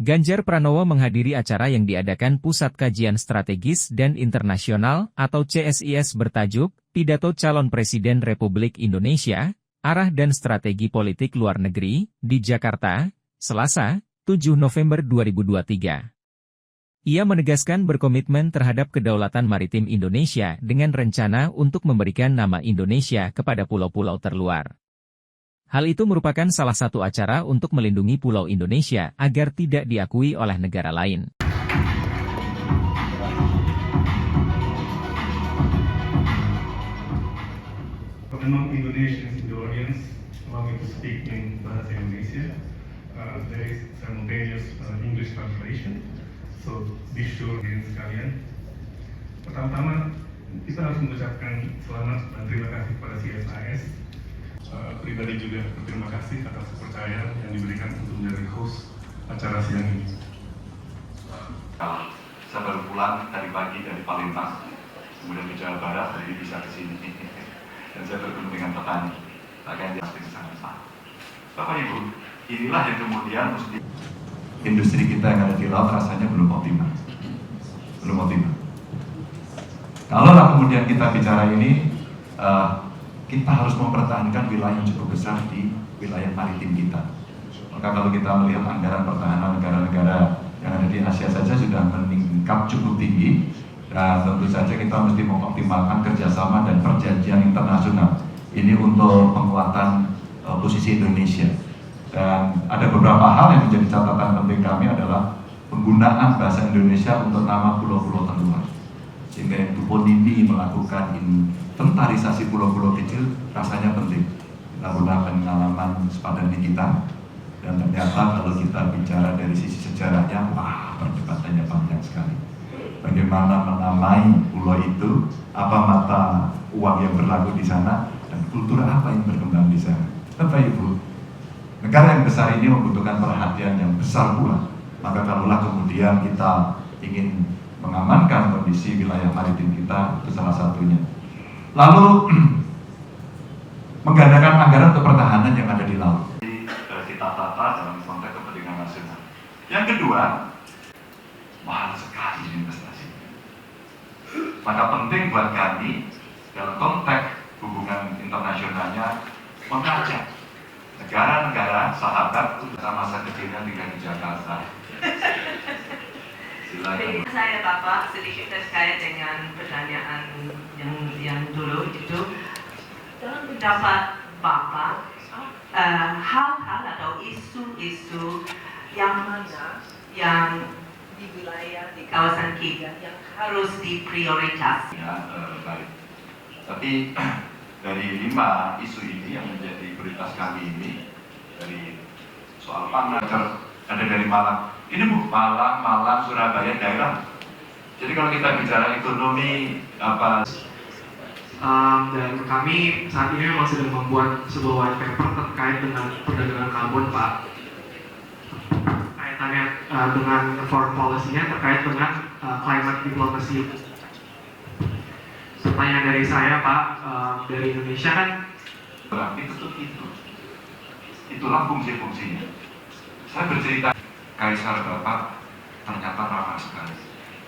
Ganjar Pranowo menghadiri acara yang diadakan Pusat Kajian Strategis dan Internasional atau CSIS bertajuk Pidato Calon Presiden Republik Indonesia, Arah dan Strategi Politik Luar Negeri, di Jakarta, Selasa, 7 November 2023. Ia menegaskan berkomitmen terhadap kedaulatan maritim Indonesia dengan rencana untuk memberikan nama Indonesia kepada pulau-pulau terluar. Hal itu merupakan salah satu acara untuk melindungi Pulau Indonesia agar tidak diakui oleh negara lain. Among Indonesians in the audience, allow me to speak in Bahasa Indonesia. There is simultaneous English translation, so be sure sekalian. Pertama-tama, kita harus mengucapkan selamat dan terima kasih kepada CSIS. Pribadi juga berterima kasih atas kepercayaan yang diberikan untuk menjadi host acara siang ini. Saya baru pulang tadi pagi dari Palembang, kemudian di Jawa Barat, jadi bisa ke sini. Dan saya bertemu dengan petani, pakaian dia seperti sama. Bapak Ibu, inilah yang kemudian mesti industri kita yang ada di laut rasanya belum optimal. Kalaulah kemudian kita bicara ini, kita harus mempertahankan wilayah yang cukup besar di wilayah maritim kita. Maka kalau kita melihat anggaran pertahanan negara-negara yang ada di Asia saja sudah meningkat cukup tinggi, dan tentu saja kita mesti mengoptimalkan kerjasama dan perjanjian internasional ini untuk penguatan posisi Indonesia. Dan ada beberapa hal yang menjadi catatan penting kami adalah penggunaan bahasa Indonesia untuk nama pulau-pulau terluar. Sehingga yang Duponindi melakukan inventarisasi pulau-pulau kecil rasanya penting. Kita gunakan pengalaman sepadan di kita, dan ternyata kalau kita bicara dari sisi sejarahnya, wah perdebatannya panjang sekali. Bagaimana menamai pulau itu, apa mata uang yang berlaku di sana, dan kultur apa yang berkembang di sana. Bapak Ibu, negara yang besar ini membutuhkan perhatian yang besar pula. Maka kalaulah kemudian kita ingin mengamankan kondisi wilayah maritim kita, itu salah satunya. Lalu menggandakan anggaran untuk pertahanan yang ada di laut. Kita tata dalam konteks kepentingan nasional. Yang kedua, mahal sekali investasi. Maka penting buat kami dalam konteks hubungan internasionalnya mengajak negara-negara sahabat untuk masa kecilnya tinggal di Jakarta. Jadi saya Bapak sedikit terkait dengan pertanyaan yang dulu itu, dalam pendapat Bapak hal-hal atau isu-isu yang mana yang di wilayah di kawasan kita yang harus diprioritaskan. Ya, baik. Tapi dari 5 isu ini yang menjadi prioritas kami ini, dari soal pangan ada dari Malang. Ini Bu, Malang, Surabaya, daerah. Jadi kalau kita bicara ekonomi apa? Dan kami saat ini memang sedang membuat sebuah white paper terkait dengan perdagangan karbon, Pak. Kaitannya dengan foreign policy-nya terkait dengan climate diplomacy. Pertanyaan dari saya, Pak, dari Indonesia kan berarti itu. Itulah fungsi-fungsinya. Saya bercerita Kaisar Bapak ternyata ramah sekali.